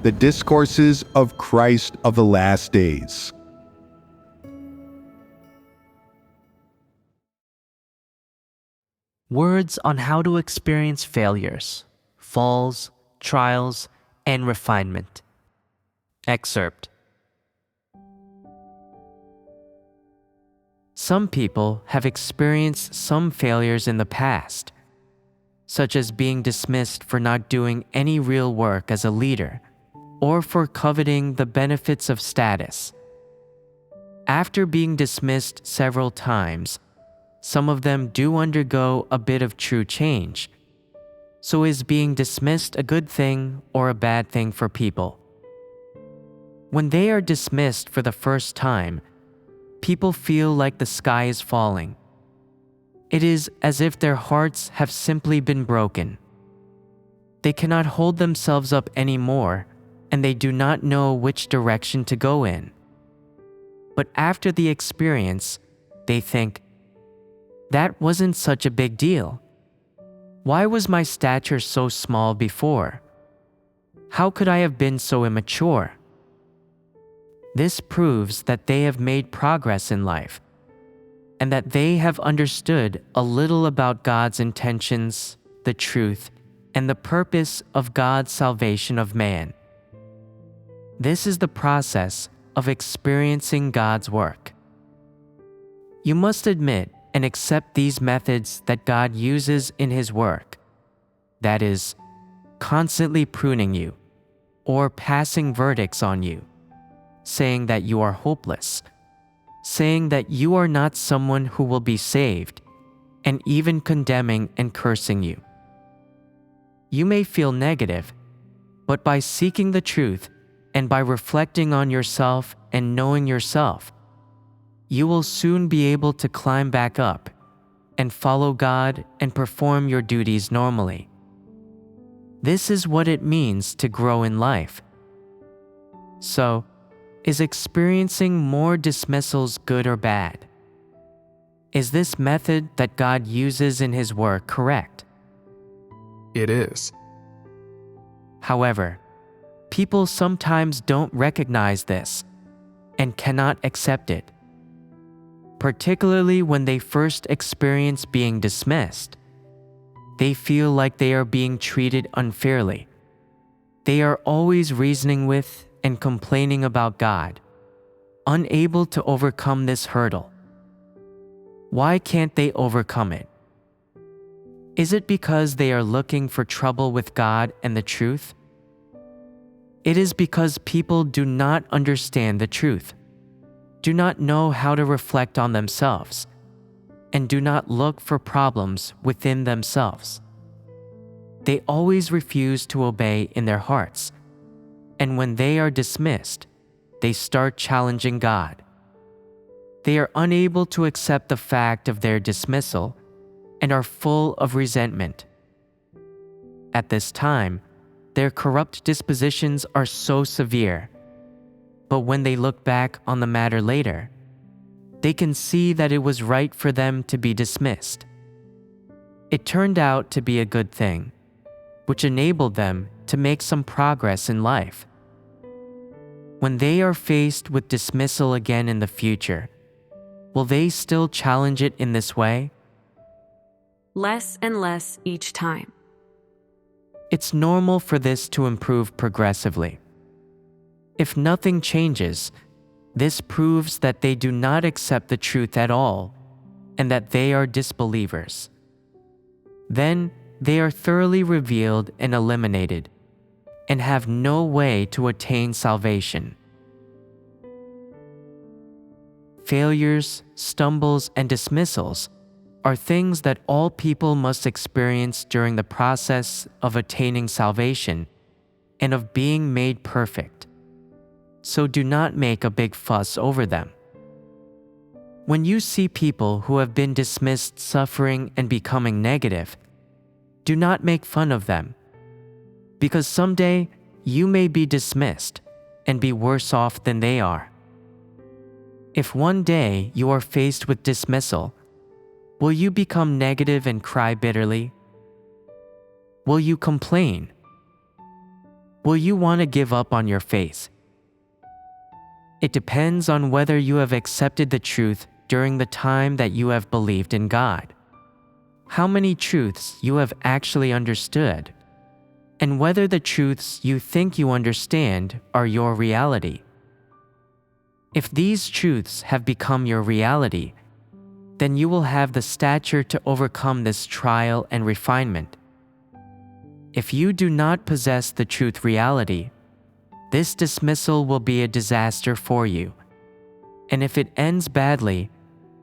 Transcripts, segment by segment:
The Discourses of Christ of the Last Days. Words on how to experience failures, falls, trials, and refinement. Excerpt. Some people have experienced some failures in the past, such as being dismissed for not doing any real work as a leader or for coveting the benefits of status. After being dismissed several times, some of them do undergo a bit of true change. So is being dismissed a good thing or a bad thing for people? When they are dismissed for the first time, people feel like the sky is falling. It is as if their hearts have simply been broken. They cannot hold themselves up anymore, and they do not know which direction to go in. But after the experience, they think, "That wasn't such a big deal. Why was my stature so small before? How could I have been so immature?" This proves that they have made progress in life, and that they have understood a little about God's intentions, the truth, and the purpose of God's salvation of man. This is the process of experiencing God's work. You must admit and accept these methods that God uses in His work, that is, constantly pruning you, or passing verdicts on you, saying that you are hopeless, saying that you are not someone who will be saved, and even condemning and cursing you. You may feel negative, but by seeking the truth and by reflecting on yourself and knowing yourself, you will soon be able to climb back up and follow God and perform your duties normally. This is what it means to grow in life. So, is experiencing more dismissals good or bad? Is this method that God uses in His work correct? It is. However, people sometimes don't recognize this and cannot accept it. Particularly when they first experience being dismissed, they feel like they are being treated unfairly. They are always reasoning with and complaining about God, unable to overcome this hurdle. Why can't they overcome it? Is it because they are looking for trouble with God and the truth? It is because people do not understand the truth, do not know how to reflect on themselves, and do not look for problems within themselves. They always refuse to obey in their hearts, and when they are dismissed, they start challenging God. They are unable to accept the fact of their dismissal and are full of resentment. At this time, their corrupt dispositions are so severe, but when they look back on the matter later, they can see that it was right for them to be dismissed. It turned out to be a good thing, which enabled them to make some progress in life. When they are faced with dismissal again in the future, will they still challenge it in this way? Less and less each time. It's normal for this to improve progressively. If nothing changes, this proves that they do not accept the truth at all and that they are disbelievers. Then they are thoroughly revealed and eliminated and have no way to attain salvation. Failures, stumbles, and dismissals are things that all people must experience during the process of attaining salvation and of being made perfect. So do not make a big fuss over them. When you see people who have been dismissed suffering and becoming negative, do not make fun of them, because someday you may be dismissed and be worse off than they are. If one day you are faced with dismissal, will you become negative and cry bitterly? Will you complain? Will you want to give up on your faith? It depends on whether you have accepted the truth during the time that you have believed in God, how many truths you have actually understood, and whether the truths you think you understand are your reality. If these truths have become your reality, then you will have the stature to overcome this trial and refinement. If you do not possess the truth reality, this dismissal will be a disaster for you, and if it ends badly,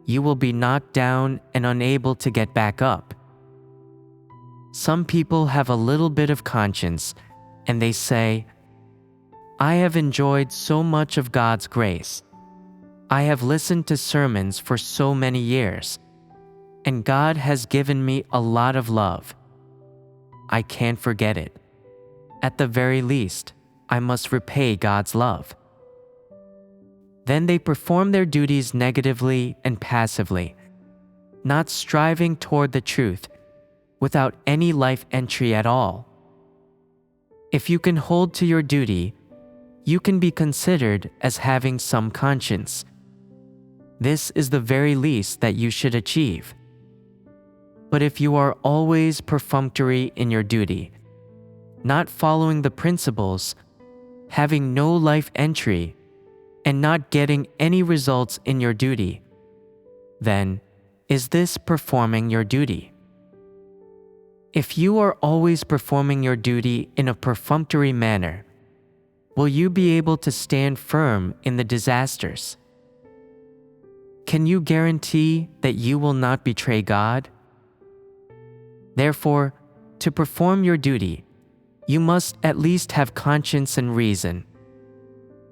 you will be knocked down and unable to get back up. Some people have a little bit of conscience, and they say, "I have enjoyed so much of God's grace. I have listened to sermons for so many years, and God has given me a lot of love. I can't forget it. At the very least, I must repay God's love." Then they perform their duties negatively and passively, not striving toward the truth, without any life entry at all. If you can hold to your duty, you can be considered as having some conscience. This is the very least that you should achieve. But if you are always perfunctory in your duty, not following the principles, having no life entry, and not getting any results in your duty, then is this performing your duty? If you are always performing your duty in a perfunctory manner, will you be able to stand firm in the disasters? Can you guarantee that you will not betray God? Therefore, to perform your duty, you must at least have conscience and reason.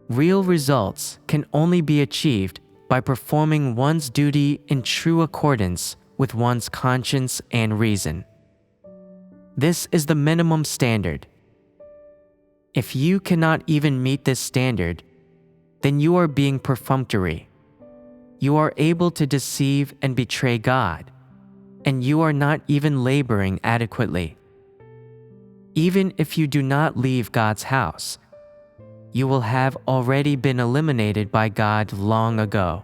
Real results can only be achieved by performing one's duty in true accordance with one's conscience and reason. This is the minimum standard. If you cannot even meet this standard, then you are being perfunctory. You are able to deceive and betray God, and you are not even laboring adequately. Even if you do not leave God's house, you will have already been eliminated by God long ago.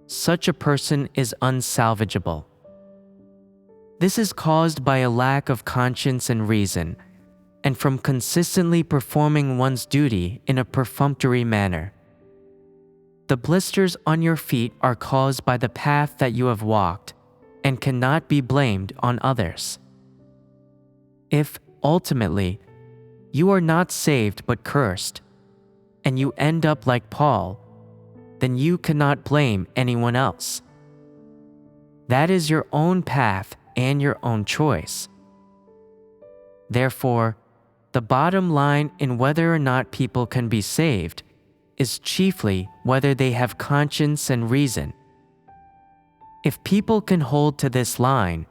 Such a person is unsalvageable. This is caused by a lack of conscience and reason, and from consistently performing one's duty in a perfunctory manner. The blisters on your feet are caused by the path that you have walked, and cannot be blamed on others. If, ultimately, you are not saved but cursed, and you end up like Paul, then you cannot blame anyone else. That is your own path and your own choice. Therefore, the bottom line in whether or not people can be saved is chiefly whether they have conscience and reason. If people can hold to this line,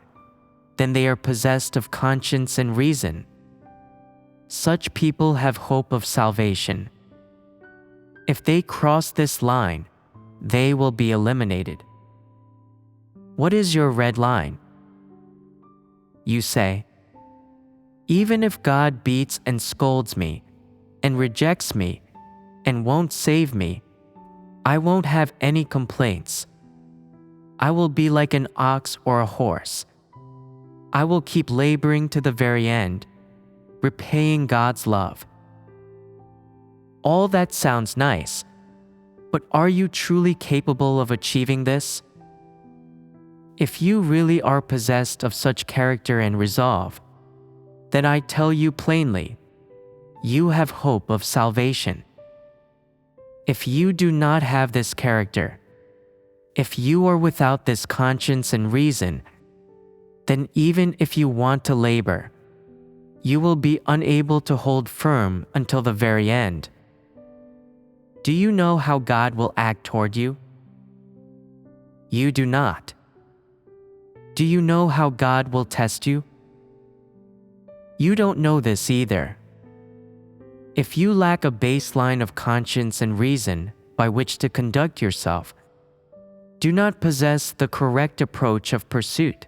then they are possessed of conscience and reason. Such people have hope of salvation. If they cross this line, they will be eliminated. What is your red line? You say, "Even if God beats and scolds me, and rejects me, and won't save me, I won't have any complaints. I will be like an ox or a horse. I will keep laboring to the very end, repaying God's love." All that sounds nice, but are you truly capable of achieving this? If you really are possessed of such character and resolve, then I tell you plainly, you have hope of salvation. If you do not have this character, if you are without this conscience and reason, then even if you want to labor, you will be unable to hold firm until the very end. Do you know how God will act toward you? You do not. Do you know how God will test you? You don't know this either. If you lack a baseline of conscience and reason by which to conduct yourself, do not possess the correct approach of pursuit,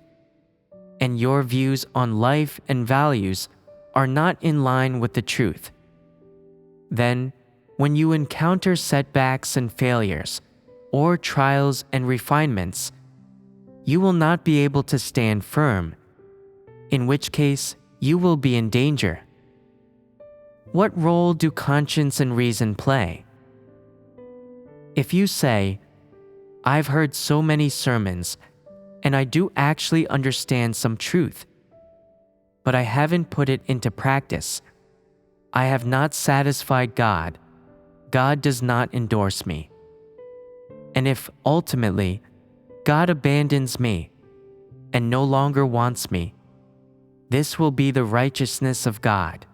and your views on life and values are not in line with the truth. Then, when you encounter setbacks and failures, or trials and refinements, you will not be able to stand firm, in which case you will be in danger. What role do conscience and reason play? If you say, "I've heard so many sermons, and I do actually understand some truth, but I haven't put it into practice. I have not satisfied God. God does not endorse me." And if ultimately God abandons me and no longer wants me, this will be the righteousness of God.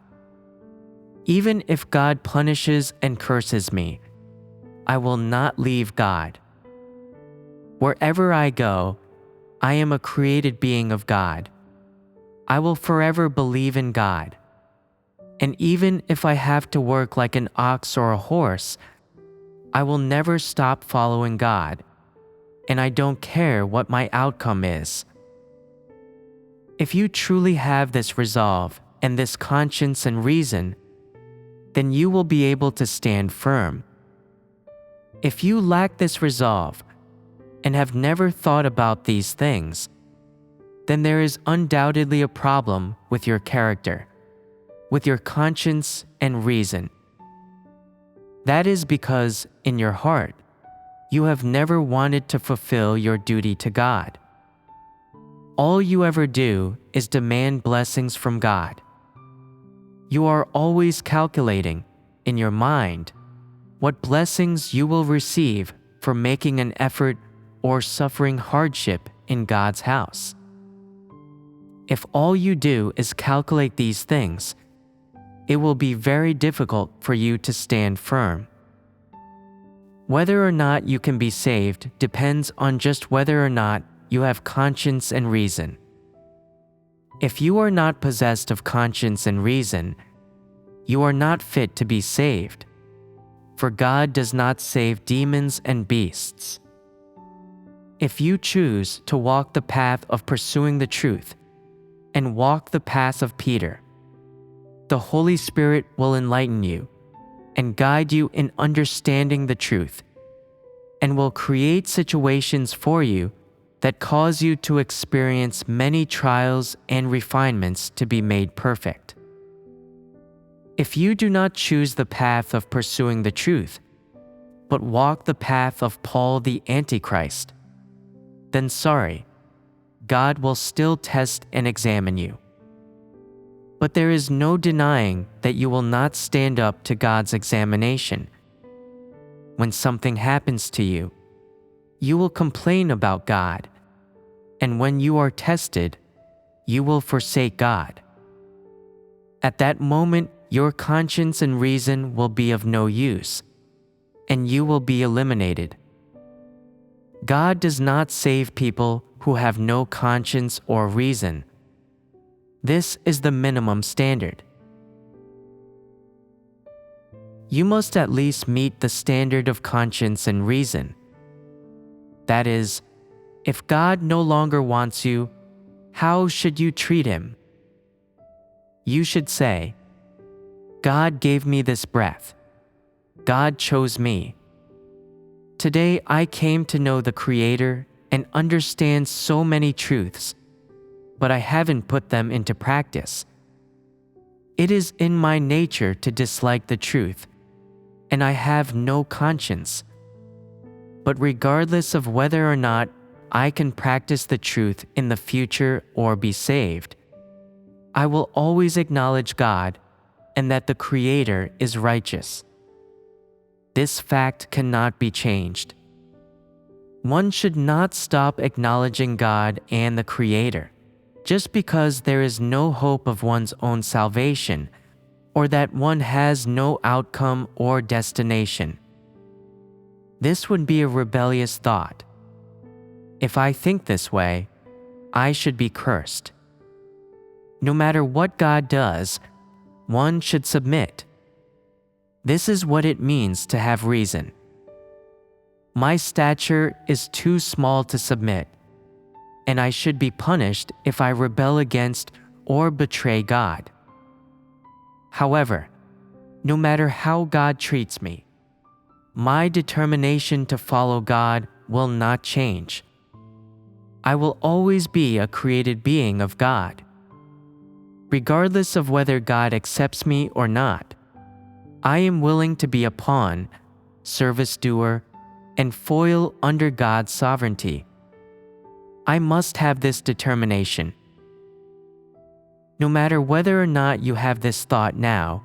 Even if God punishes and curses me, I will not leave God. Wherever I go, I am a created being of God. I will forever believe in God. And even if I have to work like an ox or a horse, I will never stop following God, and I don't care what my outcome is. If you truly have this resolve and this conscience and reason, then you will be able to stand firm. If you lack this resolve and have never thought about these things, then there is undoubtedly a problem with your character, with your conscience and reason. That is because, in your heart, you have never wanted to fulfill your duty to God. All you ever do is demand blessings from God. You are always calculating, in your mind, what blessings you will receive for making an effort or suffering hardship in God's house. If all you do is calculate these things, it will be very difficult for you to stand firm. Whether or not you can be saved depends on just whether or not you have conscience and reason. If you are not possessed of conscience and reason, you are not fit to be saved, for God does not save demons and beasts. If you choose to walk the path of pursuing the truth and walk the path of Peter, the Holy Spirit will enlighten you and guide you in understanding the truth, and will create situations for you that cause you to experience many trials and refinements to be made perfect. If you do not choose the path of pursuing the truth, but walk the path of Paul the Antichrist, then sorry, God will still test and examine you. But there is no denying that you will not stand up to God's examination. When something happens to you, you will complain about God, and when you are tested, you will forsake God. At that moment, your conscience and reason will be of no use, and you will be eliminated. God does not save people who have no conscience or reason. This is the minimum standard. You must at least meet the standard of conscience and reason. That is, if God no longer wants you, how should you treat him? You should say, "God gave me this breath. God chose me. Today I came to know the Creator and understand so many truths, but I haven't put them into practice. It is in my nature to dislike the truth, and I have no conscience. But regardless of whether or not I can practice the truth in the future or be saved, I will always acknowledge God and that the Creator is righteous. This fact cannot be changed. One should not stop acknowledging God and the Creator just because there is no hope of one's own salvation or that one has no outcome or destination. This would be a rebellious thought. If I think this way, I should be cursed. No matter what God does, one should submit. This is what it means to have reason. My stature is too small to submit, and I should be punished if I rebel against or betray God. However, no matter how God treats me, my determination to follow God will not change. I will always be a created being of God. Regardless of whether God accepts me or not, I am willing to be a pawn, service doer, and foil under God's sovereignty. I must have this determination. No matter whether or not you have this thought now,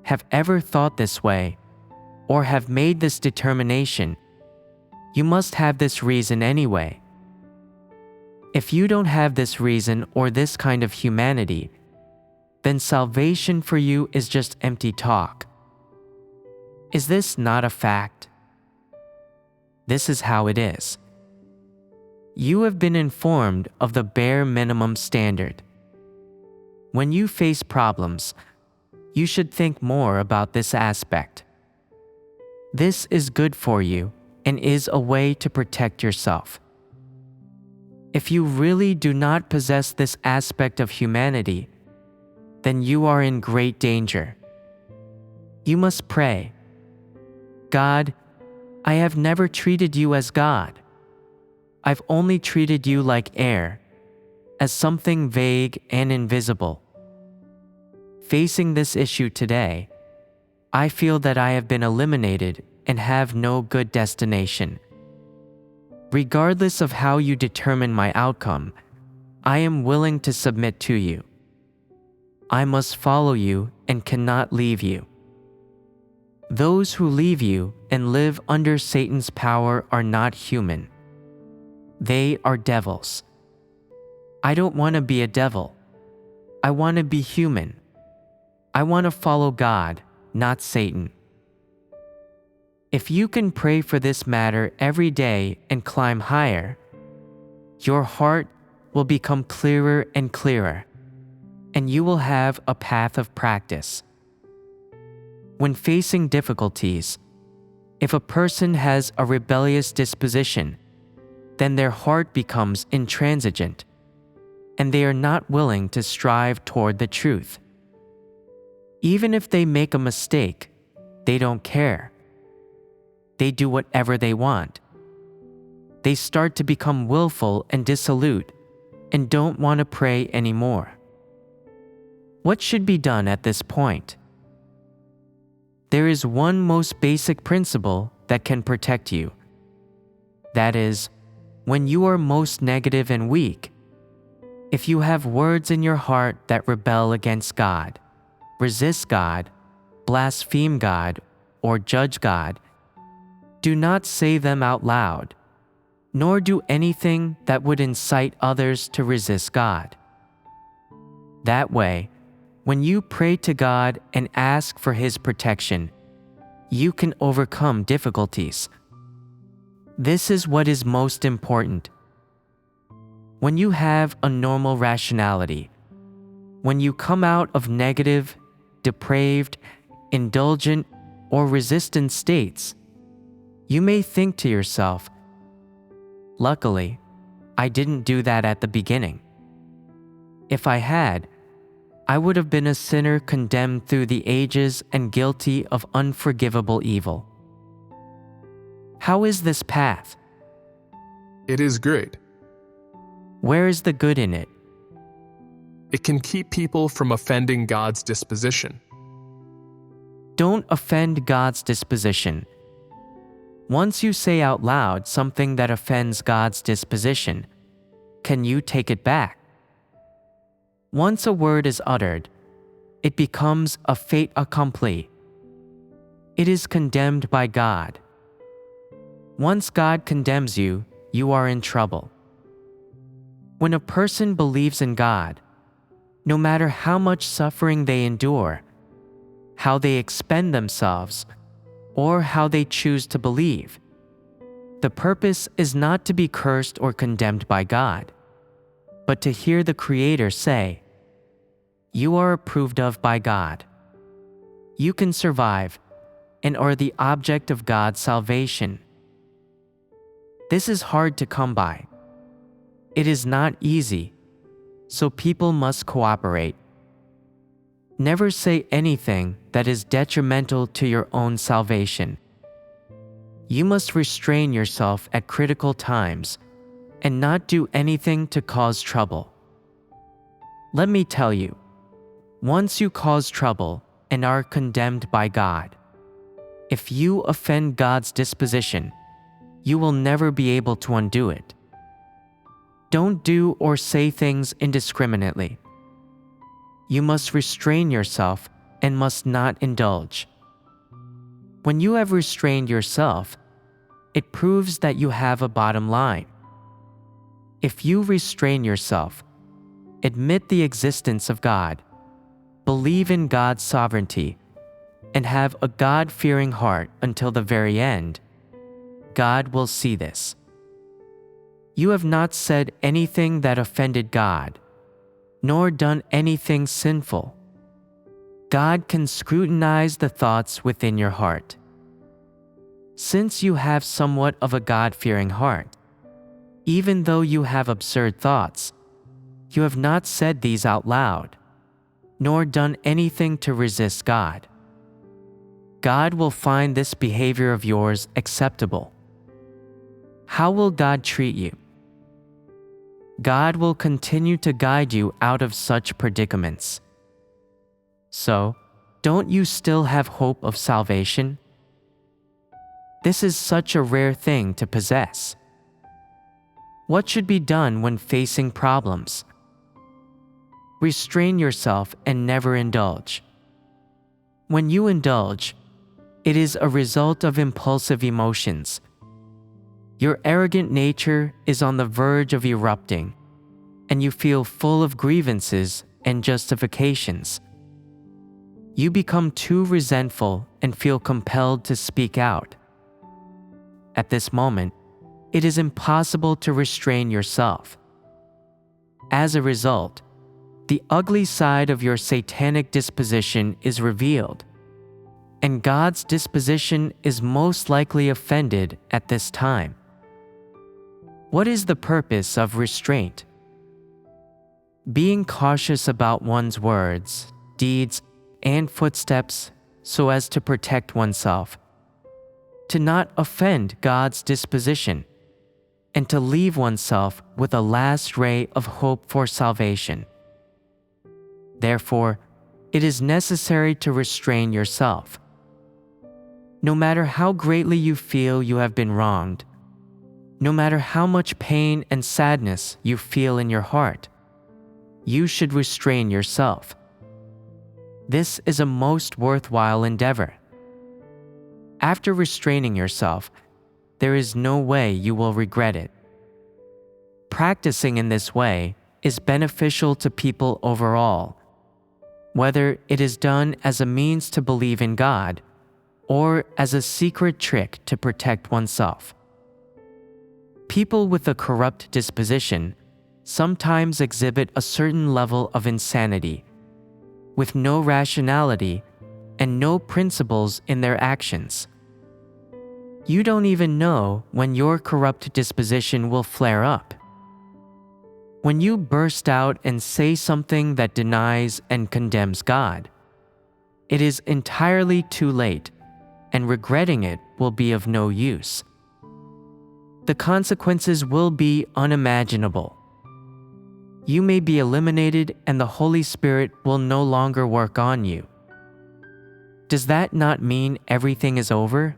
have ever thought this way, or have made this determination, you must have this reason anyway. If you don't have this reason or this kind of humanity, then salvation for you is just empty talk. Is this not a fact? This is how it is. You have been informed of the bare minimum standard. When you face problems, you should think more about this aspect. This is good for you and is a way to protect yourself. If you really do not possess this aspect of humanity, then you are in great danger. You must pray, God, I have never treated you as God. I've only treated you like air, as something vague and invisible. Facing this issue today, I feel that I have been eliminated and have no good destination. Regardless of how you determine my outcome, I am willing to submit to you. I must follow you and cannot leave you. Those who leave you and live under Satan's power are not human. They are devils. I don't want to be a devil. I want to be human. I want to follow God, not Satan. If you can pray for this matter every day and climb higher, your heart will become clearer and clearer, and you will have a path of practice. When facing difficulties, if a person has a rebellious disposition, then their heart becomes intransigent, and they are not willing to strive toward the truth. Even if they make a mistake, they don't care. They do whatever they want. They start to become willful and dissolute and don't want to pray anymore. What should be done at this point? There is one most basic principle that can protect you. That is, when you are most negative and weak, if you have words in your heart that rebel against God, resist God, blaspheme God, or judge God, do not say them out loud, nor do anything that would incite others to resist God. That way, when you pray to God and ask for His protection, you can overcome difficulties. This is what is most important. When you have a normal rationality, when you come out of negative, depraved, indulgent, or resistant states, you may think to yourself, luckily, I didn't do that at the beginning. If I had, I would have been a sinner condemned through the ages and guilty of unforgivable evil. How is this path? It is good. Where is the good in it? It can keep people from offending God's disposition. Don't offend God's disposition. Once you say out loud something that offends God's disposition, can you take it back? Once a word is uttered, it becomes a fait accompli. It is condemned by God. Once God condemns you, you are in trouble. When a person believes in God, no matter how much suffering they endure, how they expend themselves, or how they choose to believe, the purpose is not to be cursed or condemned by God, but to hear the Creator say, "You are approved of by God. You can survive and are the object of God's salvation." This is hard to come by. It is not easy, so people must cooperate. Never say anything that is detrimental to your own salvation. You must restrain yourself at critical times and not do anything to cause trouble. Let me tell you, once you cause trouble and are condemned by God, if you offend God's disposition, you will never be able to undo it. Don't do or say things indiscriminately. You must restrain yourself and must not indulge. When you have restrained yourself, it proves that you have a bottom line. If you restrain yourself, admit the existence of God, believe in God's sovereignty, and have a God-fearing heart until the very end, God will see this. You have not said anything that offended God, nor done anything sinful. God can scrutinize the thoughts within your heart. Since you have somewhat of a God-fearing heart, even though you have absurd thoughts, you have not said these out loud, nor done anything to resist God. God will find this behavior of yours acceptable. How will God treat you? God will continue to guide you out of such predicaments. So, don't you still have hope of salvation? This is such a rare thing to possess. What should be done when facing problems? Restrain yourself and never indulge. When you indulge, it is a result of impulsive emotions. Your arrogant nature is on the verge of erupting, and you feel full of grievances and justifications. You become too resentful and feel compelled to speak out. At this moment, it is impossible to restrain yourself. As a result, the ugly side of your satanic disposition is revealed, and God's disposition is most likely offended at this time. What is the purpose of restraint? Being cautious about one's words, deeds, and footsteps so as to protect oneself, to not offend God's disposition, and to leave oneself with a last ray of hope for salvation. Therefore, it is necessary to restrain yourself. No matter how greatly you feel you have been wronged, no matter how much pain and sadness you feel in your heart, you should restrain yourself. This is a most worthwhile endeavor. After restraining yourself, there is no way you will regret it. Practicing in this way is beneficial to people overall, whether it is done as a means to believe in God or as a secret trick to protect oneself. People with a corrupt disposition sometimes exhibit a certain level of insanity, with no rationality and no principles in their actions. You don't even know when your corrupt disposition will flare up. When you burst out and say something that denies and condemns God, it is entirely too late, and regretting it will be of no use. The consequences will be unimaginable. You may be eliminated and the Holy Spirit will no longer work on you. Does that not mean everything is over?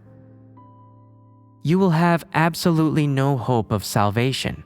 You will have absolutely no hope of salvation.